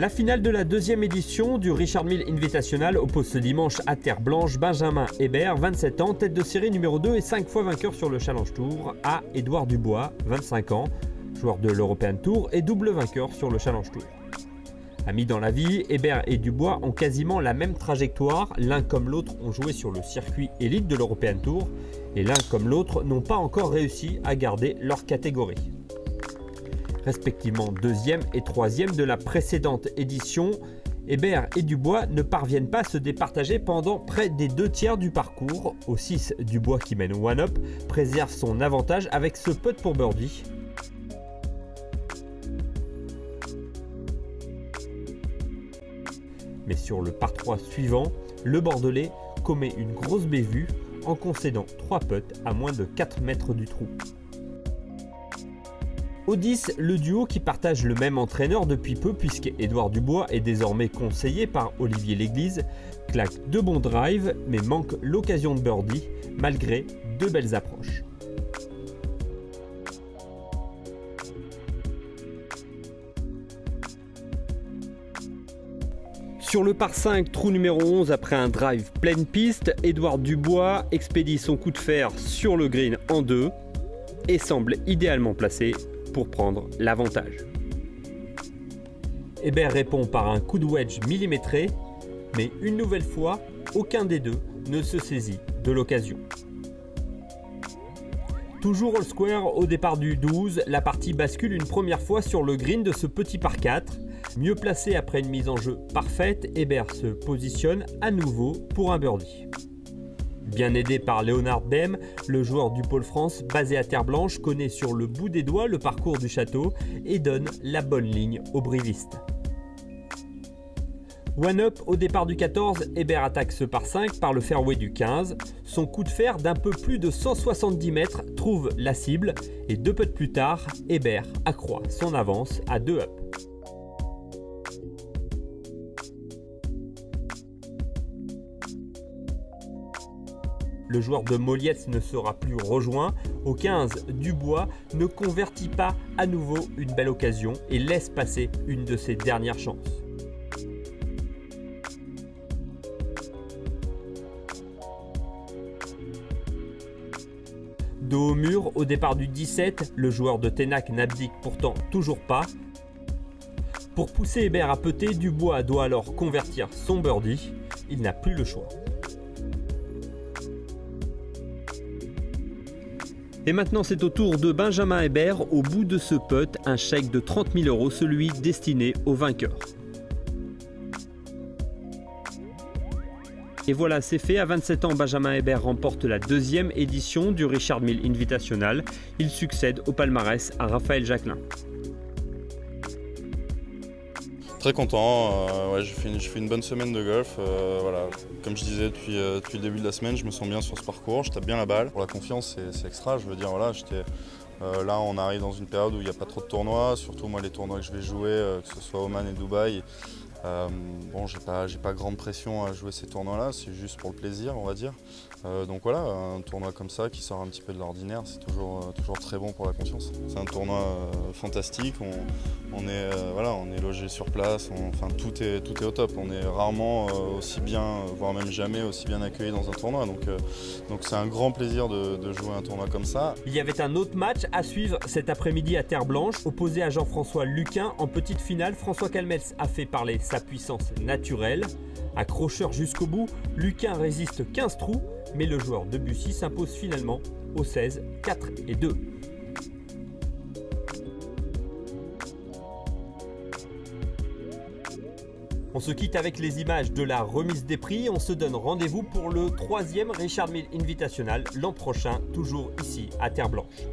La finale de la deuxième édition du Richard Mille Invitational oppose ce dimanche à Terre Blanche Benjamin Hébert, 27 ans, tête de série numéro 2 et 5 fois vainqueur sur le Challenge Tour, à Édouard Dubois, 25 ans, joueur de l'European Tour et double vainqueur sur le Challenge Tour. Amis dans la vie, Hébert et Dubois ont quasiment la même trajectoire, l'un comme l'autre ont joué sur le circuit élite de l'European Tour et l'un comme l'autre n'ont pas encore réussi à garder leur catégorie. Respectivement 2e et 3e de la précédente édition, Hébert et Dubois ne parviennent pas à se départager pendant près des 2/3 du parcours. Au 6, Dubois qui mène au one-up préserve son avantage avec ce putt pour birdie. Mais sur le par 3 suivant, le Bordelais commet une grosse bévue en concédant 3 putts à moins de 4 mètres du trou. Au 10, le duo qui partage le même entraîneur depuis peu puisque Édouard Dubois est désormais conseillé par Olivier Léglise, claque 2 bons drives mais manque l'occasion de birdie malgré 2 belles approches. Sur le par 5, trou numéro 11, après un drive pleine piste, Édouard Dubois expédie son coup de fer sur le green en 2 et semble idéalement placé pour prendre l'avantage. Hébert répond par un coup de wedge millimétré, mais une nouvelle fois, aucun des deux ne se saisit de l'occasion. Toujours all square au départ du 12, la partie bascule une première fois sur le green de ce petit par 4. Mieux placé après une mise en jeu parfaite, Hébert se positionne à nouveau pour un birdie. Bien aidé par Léonard Dem, le joueur du Pôle France basé à Terre Blanche connaît sur le bout des doigts le parcours du château et donne la bonne ligne aux brivistes. One up au départ du 14, Hébert attaque ce par 5 par le fairway du 15. Son coup de fer d'un peu plus de 170 mètres trouve la cible et 2 putts plus tard, Hébert accroît son avance à 2 up. Le joueur de Moliette ne sera plus rejoint. Au 15, Dubois ne convertit pas à nouveau une belle occasion et laisse passer une de ses dernières chances. Dos au mur, au départ du 17, le joueur de Ténac n'abdique pourtant toujours pas. Pour pousser Hébert à putter, Dubois doit alors convertir son birdie. Il n'a plus le choix. Et maintenant c'est au tour de Benjamin Hébert, au bout de ce putt, un chèque de 30 000 €, celui destiné au vainqueur. Et voilà, c'est fait, à 27 ans, Benjamin Hébert remporte la deuxième édition du Richard Mille Invitational. Il succède au palmarès à Raphaël Jacquelin. Très content, ouais, je fais une bonne semaine de golf. Voilà. Comme je disais depuis le début de la semaine, je me sens bien sur ce parcours, je tape bien la balle. Pour la confiance, c'est extra, je veux dire, voilà, là on arrive dans une période où il n'y a pas trop de tournois, surtout moi les tournois que je vais jouer, que ce soit Oman et Dubaï. Bon, j'ai pas grande pression à jouer ces tournois-là, c'est juste pour le plaisir, on va dire. Donc voilà, un tournoi comme ça qui sort un petit peu de l'ordinaire, c'est toujours très bon pour la confiance. C'est un tournoi fantastique, on est logé sur place, enfin tout est au top. On est rarement aussi bien, voire même jamais aussi bien accueilli dans un tournoi. Donc c'est un grand plaisir de jouer un tournoi comme ça. Il y avait un autre match à suivre cet après-midi à Terre Blanche, opposé à Jean-François Luquin. En petite finale, François Calmels a fait parler sa puissance naturelle. Accrocheur jusqu'au bout, Luquin résiste 15 trous, mais le joueur de Bussy s'impose finalement au 16, 4 et 2. On se quitte avec les images de la remise des prix. On se donne rendez-vous pour le 3e Richard Mille Invitational l'an prochain, toujours ici à Terre Blanche.